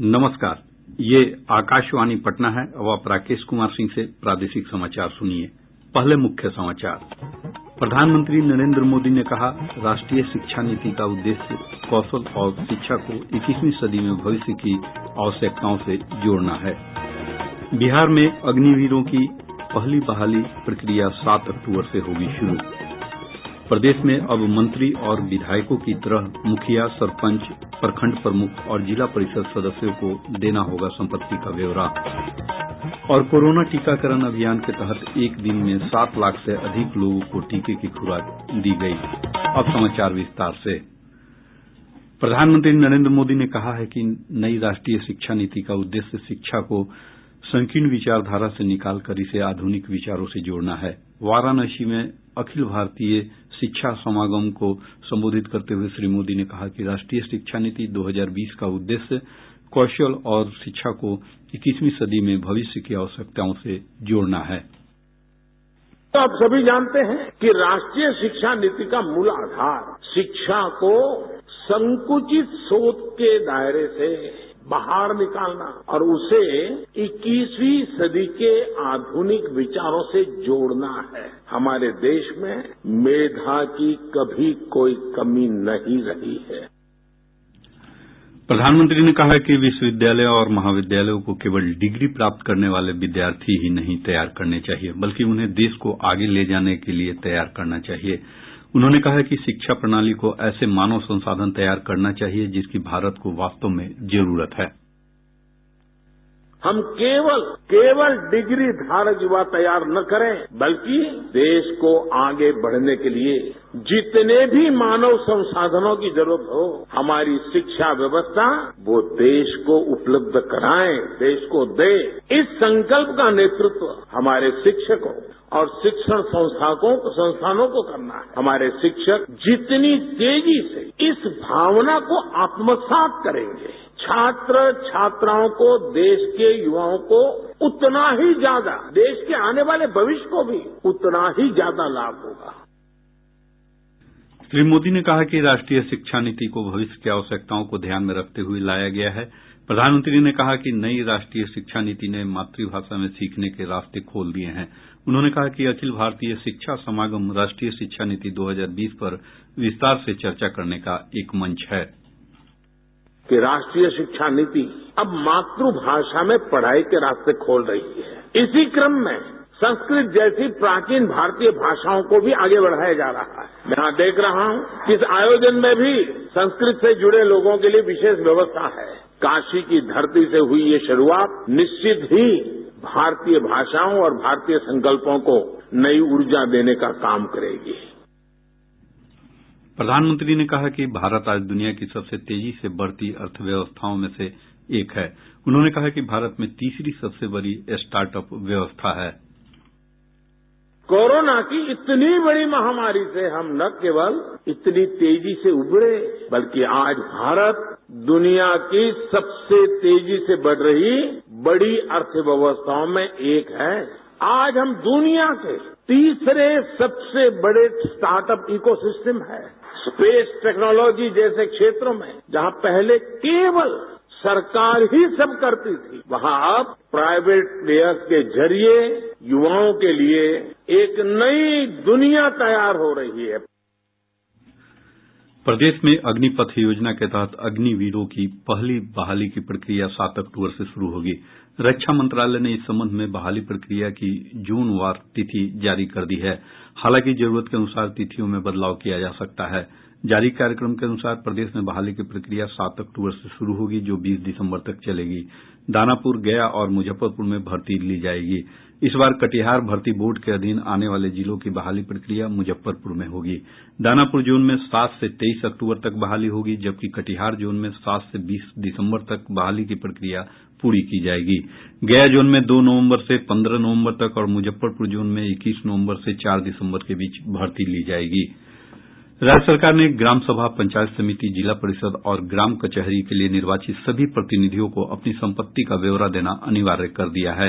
नमस्कार, ये आकाशवाणी पटना है। अब आप राकेश कुमार सिंह से प्रादेशिक समाचार सुनिए। पहले मुख्य समाचार। प्रधानमंत्री नरेंद्र मोदी ने कहा, राष्ट्रीय शिक्षा नीति का उद्देश्य कौशल और शिक्षा को 21वीं सदी में भविष्य की आवश्यकताओं से जोड़ना है। बिहार में अग्निवीरों की पहली बहाली प्रक्रिया 7 अक्टूबर से होगी शुरू। प्रदेश में अब मंत्री और विधायकों की तरह मुखिया, सरपंच, प्रखंड प्रमुख और जिला परिषद सदस्यों को देना होगा संपत्ति का ब्यौरा। और कोरोना टीकाकरण अभियान के तहत एक दिन में 7 लाख से अधिक लोगों को टीके की खुराक दी गई। अब समाचार विस्तार से। प्रधानमंत्री नरेंद्र मोदी ने कहा है कि नई राष्ट्रीय शिक्षा नीति का उद्देश्य शिक्षा को संकीर्ण विचारधारा से निकालकर इसे आधुनिक विचारों से जोड़ना है। वाराणसी में अखिल भारतीय शिक्षा समागम को संबोधित करते हुए श्री मोदी ने कहा कि राष्ट्रीय शिक्षा नीति 2020 का उद्देश्य कौशल और शिक्षा को 21वीं सदी में भविष्य की आवश्यकताओं से जोड़ना है। तो आप सभी जानते हैं कि राष्ट्रीय शिक्षा नीति का मूल आधार शिक्षा को संकुचित सोच के दायरे से बाहर निकालना और उसे 21वीं सदी के आधुनिक विचारों से जोड़ना है। हमारे देश में मेधा की कभी कोई कमी नहीं रही है। प्रधानमंत्री ने कहा कि विश्वविद्यालय और महाविद्यालयों को केवल डिग्री प्राप्त करने वाले विद्यार्थी ही नहीं तैयार करने चाहिए, बल्कि उन्हें देश को आगे ले जाने के लिए तैयार करना चाहिए। उन्होंने कहा कि शिक्षा प्रणाली को ऐसे मानव संसाधन तैयार करना चाहिए जिसकी भारत को वास्तव में जरूरत है। हम केवल डिग्री धारक युवा तैयार न करें, बल्कि देश को आगे बढ़ने के लिए जितने भी मानव संसाधनों की जरूरत हो, हमारी शिक्षा व्यवस्था वो देश को उपलब्ध कराए, देश को दे। इस संकल्प का नेतृत्व हमारे शिक्षकों और शिक्षण संस्थानों को करना है। हमारे शिक्षक जितनी तेजी से इस भावना को आत्मसात करेंगे, छात्र छात्राओं को, देश के युवाओं को उतना ही ज्यादा, देश के आने वाले भविष्य को भी उतना ही ज्यादा लाभ होगा। श्री मोदी ने कहा कि राष्ट्रीय शिक्षा नीति को भविष्य की आवश्यकताओं को ध्यान में रखते हुए लाया गया है। प्रधानमंत्री ने कहा कि नई राष्ट्रीय शिक्षा नीति ने मातृभाषा में सीखने के रास्ते खोल दिए हैं। उन्होंने कहा कि अखिल भारतीय शिक्षा समागम राष्ट्रीय शिक्षा नीति 2020 पर विस्तार से चर्चा करने का एक मंच है। कि राष्ट्रीय शिक्षा नीति अब मातृभाषा में पढ़ाई के रास्ते खोल रही है। इसी क्रम में संस्कृत जैसी प्राचीन भारतीय भाषाओं को भी आगे बढ़ाया जा रहा है। मैं यहाँ देख रहा हूँ कि इस आयोजन में भी संस्कृत से जुड़े लोगों के लिए विशेष व्यवस्था है। काशी की धरती से हुई ये शुरुआत निश्चित ही भारतीय भाषाओं और भारतीय संकल्पों को नई ऊर्जा देने का काम करेगी। प्रधानमंत्री ने कहा कि भारत आज दुनिया की सबसे तेजी से बढ़ती अर्थव्यवस्थाओं में से एक है। उन्होंने कहा कि भारत में तीसरी सबसे बड़ी स्टार्टअप व्यवस्था है। कोरोना की इतनी बड़ी महामारी से हम न केवल इतनी तेजी से उभरे, बल्कि आज भारत दुनिया की सबसे तेजी से बढ़ रही बड़ी अर्थव्यवस्थाओं में एक है। आज हम दुनिया के तीसरे सबसे बड़े स्टार्टअप इकोसिस्टम है। स्पेस टेक्नोलॉजी जैसे क्षेत्रों में जहां पहले केवल सरकार ही सब करती थी, वहां अब प्राइवेट प्लेयर्स के जरिए युवाओं के लिए एक नई दुनिया तैयार हो रही है। प्रदेश में अग्निपथ योजना के तहत अग्निवीरों की पहली बहाली की प्रक्रिया 7 अक्टूबर से शुरू होगी। रक्षा मंत्रालय ने इस संबंध में बहाली प्रक्रिया की जोनवार तिथि जारी कर दी है। हालांकि जरूरत के अनुसार तिथियों में बदलाव किया जा सकता है। जारी कार्यक्रम के अनुसार प्रदेश में बहाली की प्रक्रिया 7 अक्टूबर से शुरू होगी, जो 20 दिसंबर तक चलेगी। दानापुर, गया और मुजफ्फरपुर में भर्ती ली जाएगी। इस बार कटिहार भर्ती बोर्ड के अधीन आने वाले जिलों की बहाली प्रक्रिया मुजफ्फरपुर में होगी। दानापुर जोन में 7 से 23 अक्टूबर तक बहाली होगी, जबकि कटिहार जोन में 7 से 20 दिसंबर तक बहाली की प्रक्रिया पूरी की जाएगी। गया जोन में 2 नवंबर से 15 नवंबर तक और मुजफ्फरपुर जोन में 21 नवंबर से 4 दिसंबर के बीच भर्ती ली जाएगी। राज्य सरकार ने ग्राम सभा, पंचायत समिति, जिला परिषद और ग्राम कचहरी के लिए निर्वाचित सभी प्रतिनिधियों को अपनी संपत्ति का ब्यौरा देना अनिवार्य कर दिया है।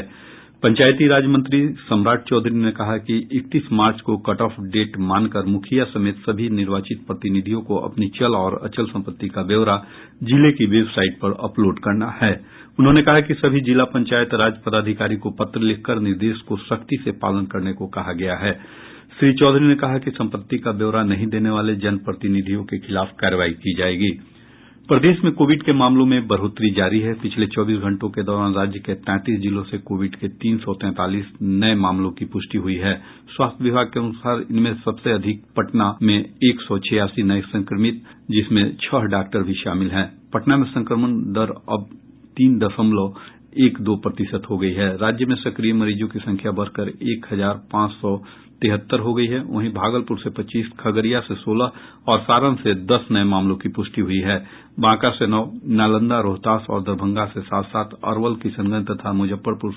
पंचायती राज मंत्री सम्राट चौधरी ने कहा कि 31 मार्च को कट ऑफ डेट मानकर मुखिया समेत सभी निर्वाचित प्रतिनिधियों को अपनी चल और अचल संपत्ति का ब्यौरा जिले की वेबसाइट पर अपलोड करना है। उन्होंने कहा कि सभी जिला पंचायत राज पदाधिकारी को पत्र लिखकर निर्देश को सख्ती से पालन करने को कहा गया है। श्री चौधरी ने कहा कि संपत्ति का ब्यौरा नहीं देने वाले जनप्रतिनिधियों के खिलाफ कार्रवाई की जायेगी। प्रदेश में कोविड के मामलों में बढ़ोतरी जारी है। पिछले 24 घंटों के दौरान राज्य के 33 जिलों से कोविड के 343 नये मामलों की पुष्टि हुई है। स्वास्थ्य विभाग के अनुसार इनमें सबसे अधिक पटना में 186 नये संक्रमित, जिसमें 6 डॉक्टर भी शामिल हैं। पटना में संक्रमण दर अब 3.12% हो गई है। राज्य में सक्रिय मरीजों की संख्या बढ़कर 1573 हो गई है। वहीं भागलपुर से 25, खगड़िया से 16 और सारण से 10 नये मामलों की पुष्टि हुई है। बांका से 9, नालंदा, रोहतास और दरभंगा से 7-7, अरवल, किशनगंज तथा मुजफ्फरपुर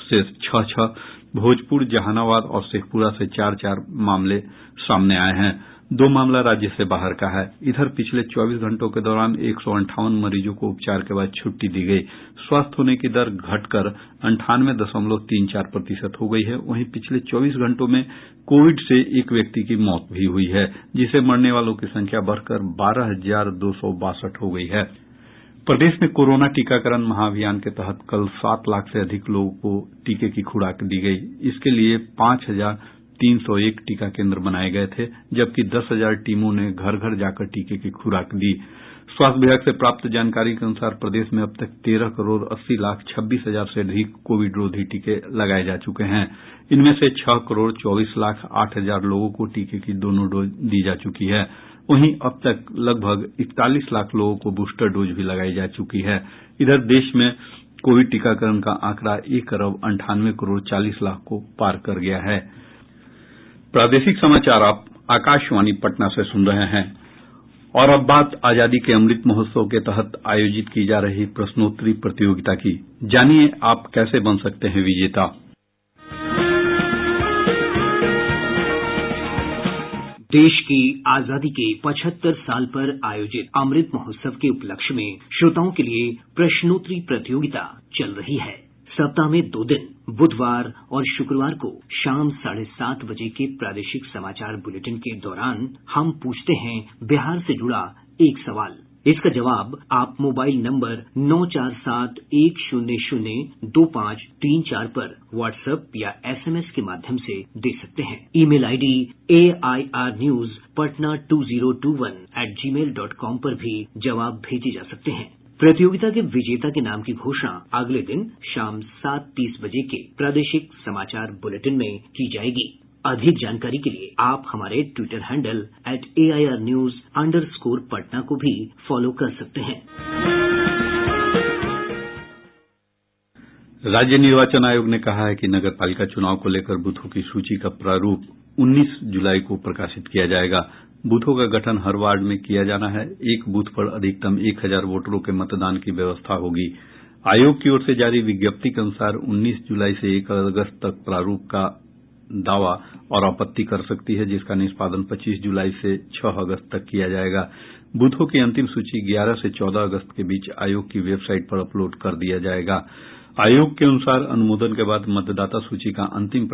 से 6-6, भोजपुर, जहानाबाद और शेखपुरा से 4-4 मामले सामने आये हैं। 2 मामला राज्य से बाहर का है। इधर पिछले 24 घंटों के दौरान 158 मरीजों को उपचार के बाद छुट्टी दी गई। स्वस्थ होने की दर घटकर 98.34% हो गई है। वहीं पिछले 24 घंटों में कोविड से एक व्यक्ति की मौत भी हुई है, जिससे मरने वालों की संख्या बढ़कर 12,262 हो गई है। प्रदेश में कोरोना टीकाकरण महाअभियान के तहत कल 7 लाख से अधिक लोगों को टीके की खुराक दी गई। इसके लिए 5,301 टीका केंद्र बनाये गये थे, जबकि 10,000 टीमों ने घर घर जाकर टीके की खुराक दी। स्वास्थ्य विभाग से प्राप्त जानकारी के अनुसार प्रदेश में अब तक 13,80,26,000 से अधिक कोविड रोधी टीके लगाये जा चुके हैं। इनमें से 6,24,08,000 लोगों को टीके की दोनों डोज दी जा चुकी है। वहीं अब तक लगभग 41 लाख लोगों को बूस्टर डोज भी लगाई जा चुकी है। इधर देश में कोविड टीकाकरण का आंकड़ा 1,98,40,00,000 को पार कर गया है। प्रादेशिक समाचार आप आकाशवाणी पटना से सुन रहे हैं। और अब बात आजादी के अमृत महोत्सव के तहत आयोजित की जा रही प्रश्नोत्तरी प्रतियोगिता की। जानिए आप कैसे बन सकते हैं विजेता। देश की आजादी के 75 साल पर आयोजित अमृत महोत्सव के उपलक्ष्य में श्रोताओं के लिए प्रश्नोत्तरी प्रतियोगिता चल रही है। सप्ताह में 2 दिन, बुधवार और शुक्रवार को शाम 7:30 बजे के प्रादेशिक समाचार बुलेटिन के दौरान हम पूछते हैं बिहार से जुड़ा एक सवाल। इसका जवाब आप मोबाइल नंबर 9471002534 पर व्हाट्सएप या SMS के माध्यम से दे सकते हैं। ईमेल आईडी airnews patna2021@gmail.com पर भी जवाब भेजे जा सकते हैं। प्रतियोगिता के विजेता के नाम की घोषणा अगले दिन शाम 7:30 बजे के प्रादेशिक समाचार बुलेटिन में की जाएगी। अधिक जानकारी के लिए आप हमारे ट्विटर हैंडल @AIRnews_Patna को भी फॉलो कर सकते हैं। राज्य निर्वाचन आयोग ने कहा है कि नगर पालिका चुनाव को लेकर बूथों की सूची का प्रारूप 19 जुलाई को प्रकाशित किया जाएगा। बूथों का गठन हर वार्ड में किया जाना है। एक बूथ पर अधिकतम 1000 वोटरों के मतदान की व्यवस्था होगी। आयोग की ओर से जारी विज्ञप्ति के अनुसार 19 जुलाई से 1 अगस्त तक प्रारूप का दावा और आपत्ति कर सकती है, जिसका निष्पादन 25 जुलाई से 6 अगस्त तक किया जाएगा। बूथों की अंतिम सूची 11 से 14 अगस्त के बीच आयोग की वेबसाइट पर अपलोड कर दिया जाएगा। आयोग के अनुसार अनुमोदन के बाद मतदाता सूची का अंतिम